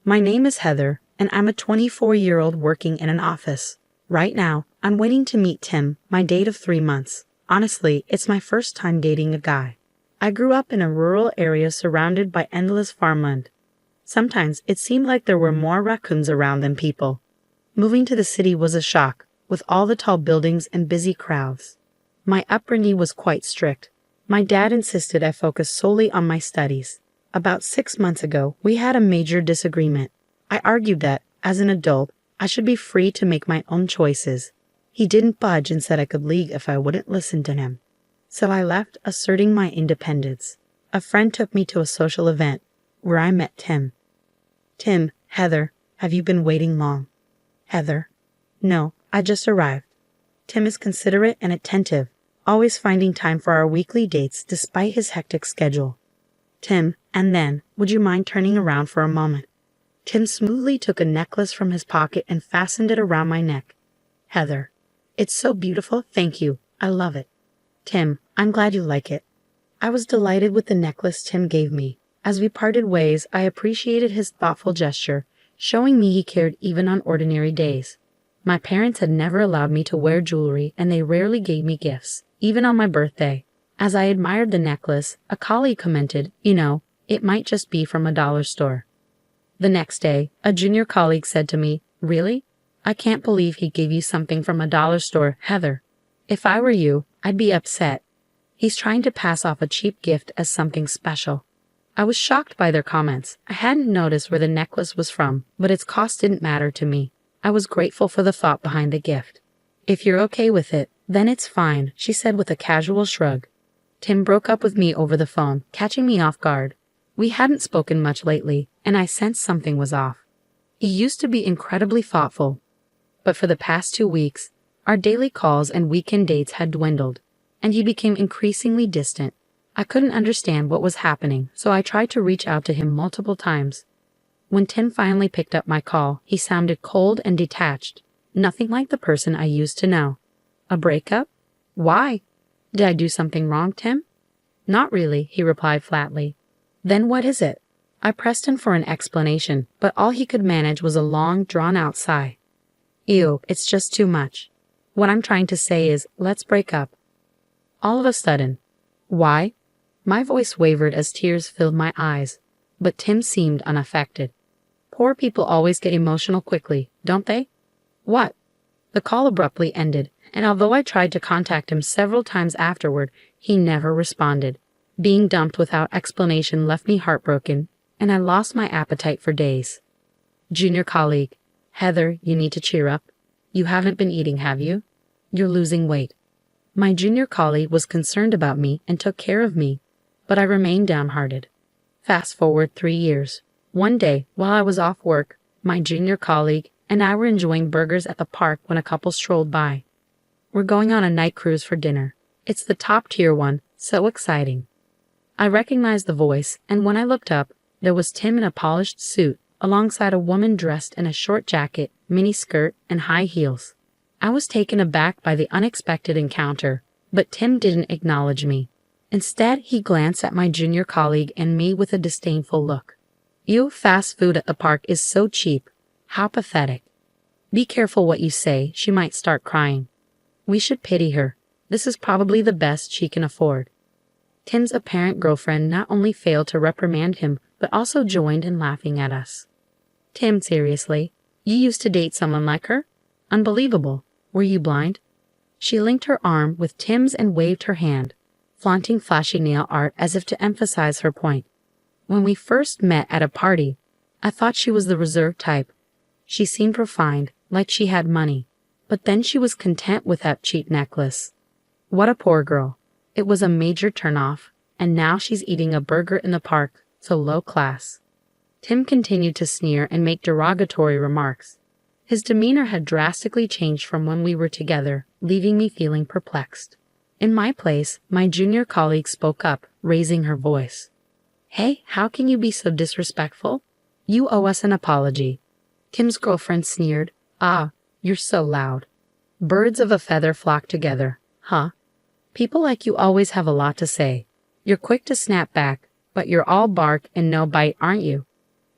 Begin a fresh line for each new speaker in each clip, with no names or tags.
My name is Heather, and I'm a 24-year-old working in an office. Right now, I'm waiting to meet Tim, my date of 3 months. Honestly, it's my first time dating a guy. I grew up in a rural area surrounded by endless farmland. Sometimes it seemed like there were more raccoons around than people. Moving to the city was a shock, with all the tall buildings and busy crowds. My upbringing was quite strict. My dad insisted I focus solely on my studies. About 6 months ago, we had a major disagreement. I argued that, as an adult, I should be free to make my own choices. He didn't budge and said I could leave if I wouldn't listen to him. So I left, asserting my independence. A friend took me to a social event, where I met Tim. Tim, Heather, have you been waiting long? Heather: no, I just arrived. Tim is considerate and attentive, always finding time for our weekly dates despite his hectic schedule. Tim: and then, would you mind turning around for a moment? Tim smoothly took a necklace from his pocket and fastened it around my neck. Heather: it's so beautiful, thank you, I love it. Tim: I'm glad you like it. I was delighted with the necklace Tim gave me. As we parted ways, I appreciated his thoughtful gesture, showing me he cared even on ordinary days. My parents had never allowed me to wear jewelry, and they rarely gave me gifts, even on my birthday. As I admired the necklace, a colleague commented, it might just be from a dollar store. The next day, a junior colleague said to me, really? I can't believe he gave you something from a dollar store, Heather. If I were you, I'd be upset. He's trying to pass off a cheap gift as something special. I was shocked by their comments. I hadn't noticed where the necklace was from, but its cost didn't matter to me. I was grateful for the thought behind the gift. If you're okay with it, then it's fine, she said with a casual shrug. Tim broke up with me over the phone, catching me off guard. We hadn't spoken much lately, and I sensed something was off. He used to be incredibly thoughtful, but for the past 2 weeks, our daily calls and weekend dates had dwindled, and he became increasingly distant. I couldn't understand what was happening, so I tried to reach out to him multiple times. When Tim finally picked up my call, he sounded cold and detached, nothing like the person I used to know. A breakup? Why? Did I do something wrong, Tim? Not really, he replied flatly. Then what is it? I pressed him for an explanation, but all he could manage was a long, drawn-out sigh. Ew, it's just too much. What I'm trying to say is, let's break up. All of a sudden. Why? My voice wavered as tears filled my eyes, but Tim seemed unaffected. Poor people always get emotional quickly, don't they? What? The call abruptly ended, and although I tried to contact him several times afterward, he never responded. Being dumped without explanation left me heartbroken, and I lost my appetite for days. Junior colleague: Heather, you need to cheer up. You haven't been eating, have you? You're losing weight. My junior colleague was concerned about me and took care of me, but I remained downhearted. Fast forward 3 years. One day, while I was off work, my junior colleague and I were enjoying burgers at the park when a couple strolled by. We're going on a night cruise for dinner. It's the top-tier one, so exciting. I recognized the voice, and when I looked up, there was Tim in a polished suit, alongside a woman dressed in a short jacket, mini skirt, and high heels. I was taken aback by the unexpected encounter, but Tim didn't acknowledge me. Instead, he glanced at my junior colleague and me with a disdainful look. You, fast food at the park is so cheap. How pathetic. Be careful what you say, she might start crying. We should pity her. This is probably the best she can afford. Tim's apparent girlfriend not only failed to reprimand him, but also joined in laughing at us. Tim, seriously? You used to date someone like her? Unbelievable. Were you blind? She linked her arm with Tim's and waved her hand, flaunting flashy nail art as if to emphasize her point. When we first met at a party, I thought she was the reserved type. She seemed refined, like she had money. But then she was content with that cheap necklace. What a poor girl. It was a major turnoff, and now she's eating a burger in the park, so low class. Tim continued to sneer and make derogatory remarks. His demeanor had drastically changed from when we were together, leaving me feeling perplexed. In my place, my junior colleague spoke up, raising her voice. Hey, how can you be so disrespectful? You owe us an apology. Tim's girlfriend sneered. Ah, you're so loud. Birds of a feather flock together, huh? People like you always have a lot to say. You're quick to snap back, but you're all bark and no bite, aren't you?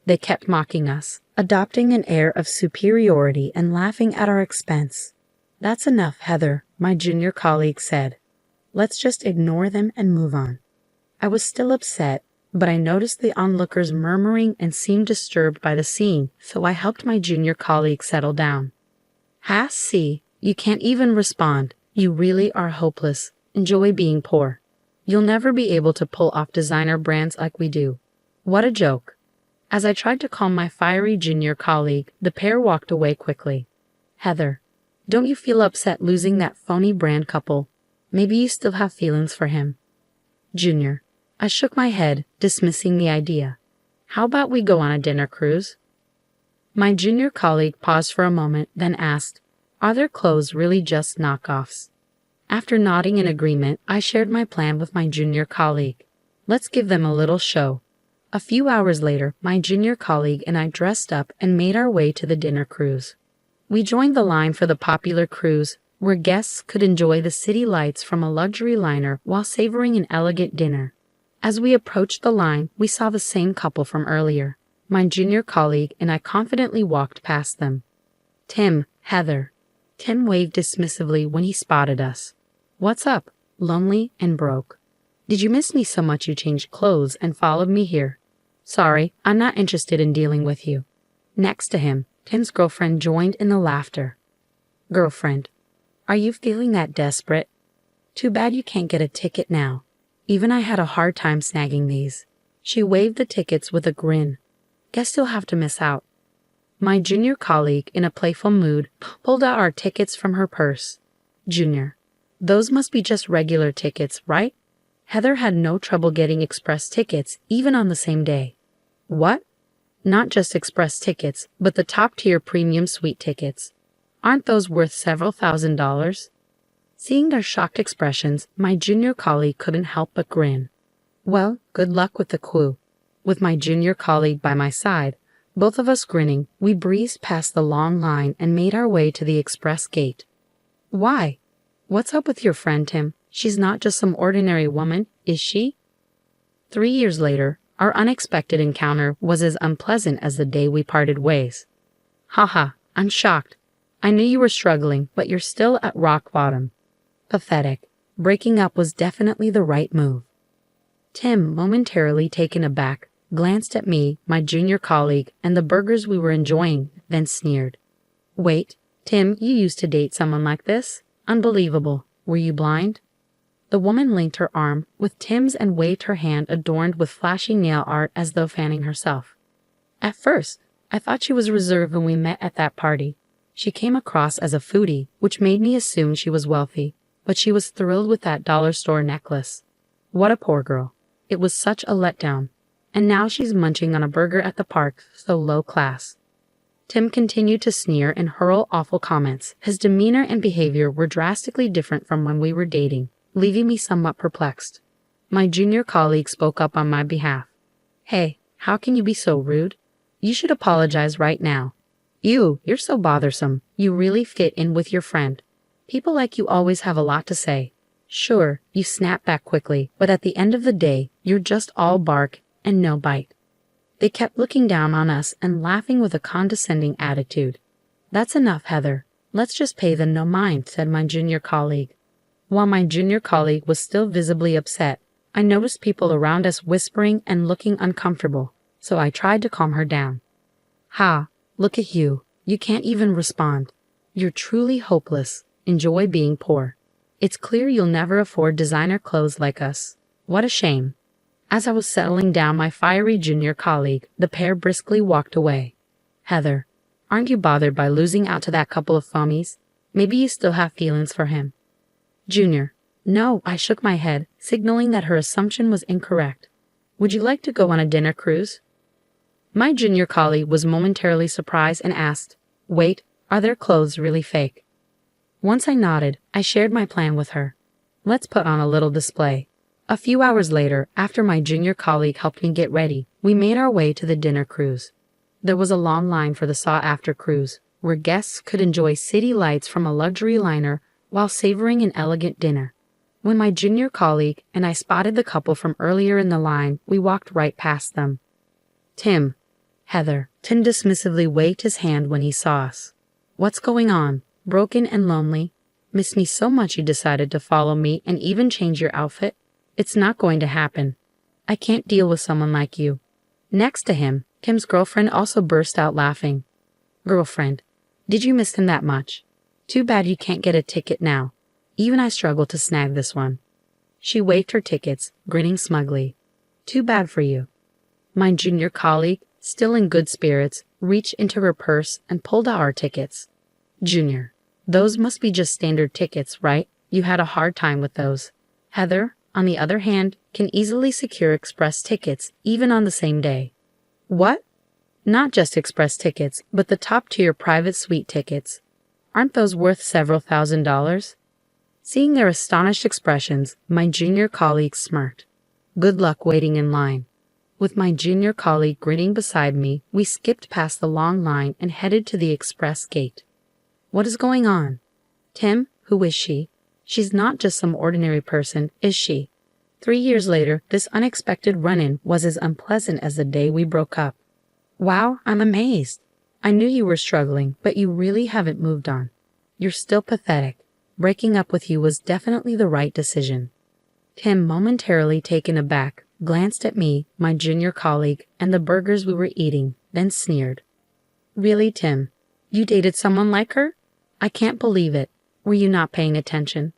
They kept mocking us, adopting an air of superiority and laughing at our expense. "That's enough, Heather," my junior colleague said. "Let's just ignore them and move on." I was still upset, but I noticed the onlookers murmuring and seemed disturbed by the scene, so I helped my junior colleague settle down. See, you can't even respond. You really are hopeless. Enjoy being poor. You'll never be able to pull off designer brands like we do. What a joke. As I tried to calm my fiery junior colleague, the pair walked away quickly. "Heather, don't you feel upset losing that phony brand couple? Maybe you still have feelings for him." Junior. I shook my head, dismissing the idea. "How about we go on a dinner cruise?" My junior colleague paused for a moment, then asked, "Are their clothes really just knockoffs?" After nodding in agreement, I shared my plan with my junior colleague. "Let's give them a little show." A few hours later, my junior colleague and I dressed up and made our way to the dinner cruise. We joined the line for the popular cruise, where guests could enjoy the city lights from a luxury liner while savoring an elegant dinner. As we approached the line, we saw the same couple from earlier. My junior colleague and I confidently walked past them. "Tim, Heather." Tim waved dismissively when he spotted us. "What's up? Lonely and broke? Did you miss me so much you changed clothes and followed me here?" "Sorry, I'm not interested in dealing with you." Next to him, Tim's girlfriend joined in the laughter. "Girlfriend, are you feeling that desperate? Too bad you can't get a ticket now. Even I had a hard time snagging these." She waved the tickets with a grin. "Guess you'll have to miss out." My junior colleague, in a playful mood, pulled out our tickets from her purse. "Junior, those must be just regular tickets, right?" Heather had no trouble getting express tickets, even on the same day. "What? Not just express tickets, but the top-tier premium suite tickets. Aren't those worth several $1,000s?" Seeing their shocked expressions, my junior colleague couldn't help but grin. "Well, good luck with the clue." With my junior colleague by my side, both of us grinning, we breezed past the long line and made our way to the express gate. "Why? What's up with your friend, Tim? She's not just some ordinary woman, is she?" 3 years later, our unexpected encounter was as unpleasant as the day we parted ways. "Haha, I'm shocked. I knew you were struggling, but you're still at rock bottom." Pathetic. Breaking up was definitely the right move. Tim, momentarily taken aback, glanced at me, my junior colleague, and the burgers we were enjoying, then sneered. "Wait, Tim, you used to date someone like this? Unbelievable. Were you blind?" The woman linked her arm with Tim's and waved her hand adorned with flashy nail art as though fanning herself. "At first, I thought she was reserved when we met at that party. She came across as a foodie, which made me assume she was wealthy, but she was thrilled with that dollar store necklace. What a poor girl. It was such a letdown. And now she's munching on a burger at the park, so low class." Tim continued to sneer and hurl awful comments. His demeanor and behavior were drastically different from when we were dating, leaving me somewhat perplexed. My junior colleague spoke up on my behalf. "Hey, how can you be so rude? You should apologize right now. Ew, you're so bothersome. You really fit in with your friend. People like you always have a lot to say. Sure, you snap back quickly, but at the end of the day, you're just all bark and no bite." They kept looking down on us and laughing with a condescending attitude. "That's enough, Heather. Let's just pay them no mind," said my junior colleague. While my junior colleague was still visibly upset, I noticed people around us whispering and looking uncomfortable, so I tried to calm her down. Look at you. You can't even respond. You're truly hopeless. Enjoy being poor. It's clear you'll never afford designer clothes like us. What a shame." As I was settling down my fiery junior colleague, the pair briskly walked away. "Heather, aren't you bothered by losing out to that couple of phonies? Maybe you still have feelings for him." Junior. "No," I shook my head, signaling that her assumption was incorrect. "Would you like to go on a dinner cruise?" My junior colleague was momentarily surprised and asked, "Wait, are their clothes really fake?" Once I nodded, I shared my plan with her. "Let's put on a little display." A few hours later, after my junior colleague helped me get ready, we made our way to the dinner cruise. There was a long line for the sought-after cruise, where guests could enjoy city lights from a luxury liner while savoring an elegant dinner. When my junior colleague and I spotted the couple from earlier in the line, we walked right past them. "Tim, Heather. Tim dismissively waved his hand when he saw us. What's going on? Broken and lonely? Miss me so much you decided to follow me and even change your outfit? It's not going to happen. I can't deal with someone like you. Next to him, Kim's girlfriend also burst out laughing. Girlfriend? Did you miss him that much? Too bad you can't get a ticket now. Even I struggle to snag this one. She waved her tickets, grinning smugly. Too bad for you. My junior colleague, still in good spirits, reached into her purse and pulled out our tickets. Junior. Those must be just standard tickets, right? You had a hard time with those. Heather, on the other hand, can easily secure express tickets, even on the same day. What? Not just express tickets, but the top-tier private suite tickets. Aren't those worth several $1,000s? Seeing their astonished expressions, my junior colleague smirked. Good luck waiting in line. With my junior colleague grinning beside me, we skipped past the long line and headed to the express gate. What is going on? Tim, who is she? She's not just some ordinary person, is she? 3 years later, this unexpected run-in was as unpleasant as the day we broke up. Wow, I'm amazed. I knew you were struggling, but you really haven't moved on. You're still pathetic. Breaking up with you was definitely the right decision. Tim, momentarily taken aback, glanced at me, my junior colleague, and the burgers we were eating, then sneered. Really, Tim? You dated someone like her? I can't believe it. Were you not paying attention?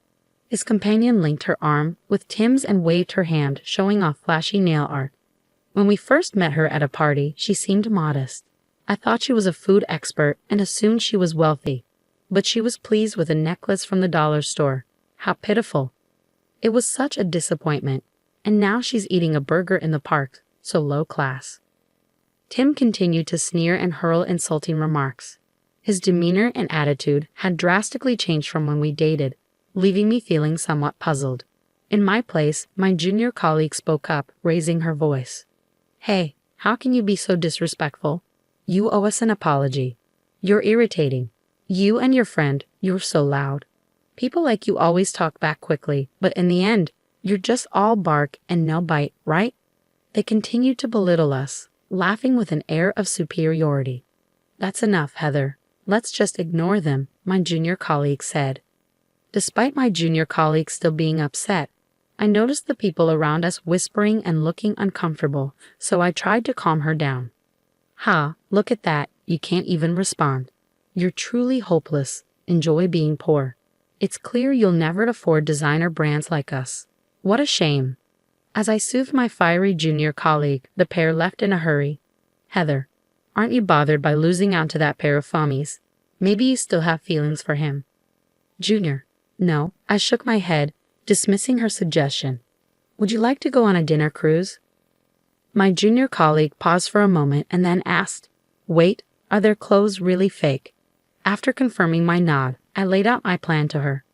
His companion linked her arm with Tim's and waved her hand, showing off flashy nail art. When we first met her at a party, she seemed modest. I thought she was a food expert and assumed she was wealthy. But she was pleased with a necklace from the dollar store. How pitiful. It was such a disappointment. And now she's eating a burger in the park, so low class. Tim continued to sneer and hurl insulting remarks. His demeanor and attitude had drastically changed from when we dated, leaving me feeling somewhat puzzled. In my place, my junior colleague spoke up, raising her voice. Hey, how can you be so disrespectful? You owe us an apology. You're irritating. You and your friend, you're so loud. People like you always talk back quickly, but in the end, you're just all bark and no bite, right? They continued to belittle us, laughing with an air of superiority. That's enough, Heather. Let's just ignore them, my junior colleague said. Despite my junior colleague still being upset, I noticed the people around us whispering and looking uncomfortable, so I tried to calm her down. Ha, look at that, you can't even respond. You're truly hopeless. Enjoy being poor. It's clear you'll never afford designer brands like us. What a shame. As I soothed my fiery junior colleague, the pair left in a hurry. Heather, aren't you bothered by losing out to that pair of phummies? Maybe you still have feelings for him. Junior, no, I shook my head, dismissing her suggestion. Would you like to go on a dinner cruise? My junior colleague paused for a moment and then asked, Wait, are their clothes really fake? After confirming my nod, I laid out my plan to her.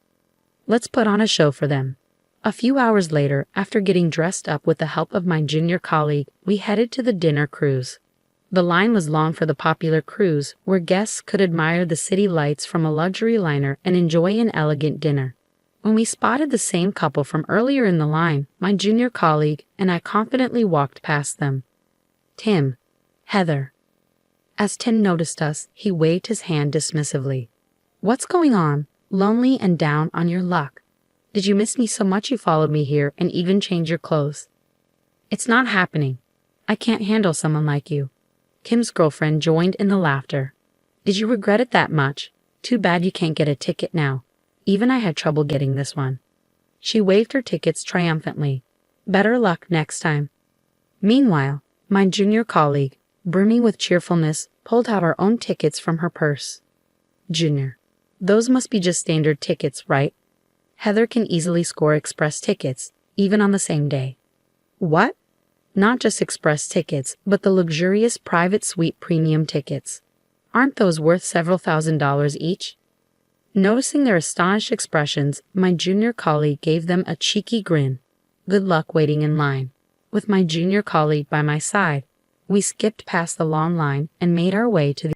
Let's put on a show for them. A few hours later, after getting dressed up with the help of my junior colleague, we headed to the dinner cruise. The line was long for the popular cruise, where guests could admire the city lights from a luxury liner and enjoy an elegant dinner. When we spotted the same couple from earlier in the line, my junior colleague and I confidently walked past them. Tim. Heather. As Tim noticed us, he waved his hand dismissively. What's going on? Lonely and down on your luck. Did you miss me so much you followed me here and even changed your clothes? It's not happening. I can't handle someone like you. Kim's girlfriend joined in the laughter. Did you regret it that much? Too bad you can't get a ticket now. Even I had trouble getting this one. She waved her tickets triumphantly. Better luck next time. Meanwhile, my junior colleague, brimming with cheerfulness, pulled out our own tickets from her purse. Junior. Those must be just standard tickets, right? Heather can easily score express tickets, even on the same day. What? Not just express tickets, but the luxurious private suite premium tickets. Aren't those worth several $1,000s each? Noticing their astonished expressions, my junior colleague gave them a cheeky grin. Good luck waiting in line. With my junior colleague by my side, we skipped past the long line and made our way to the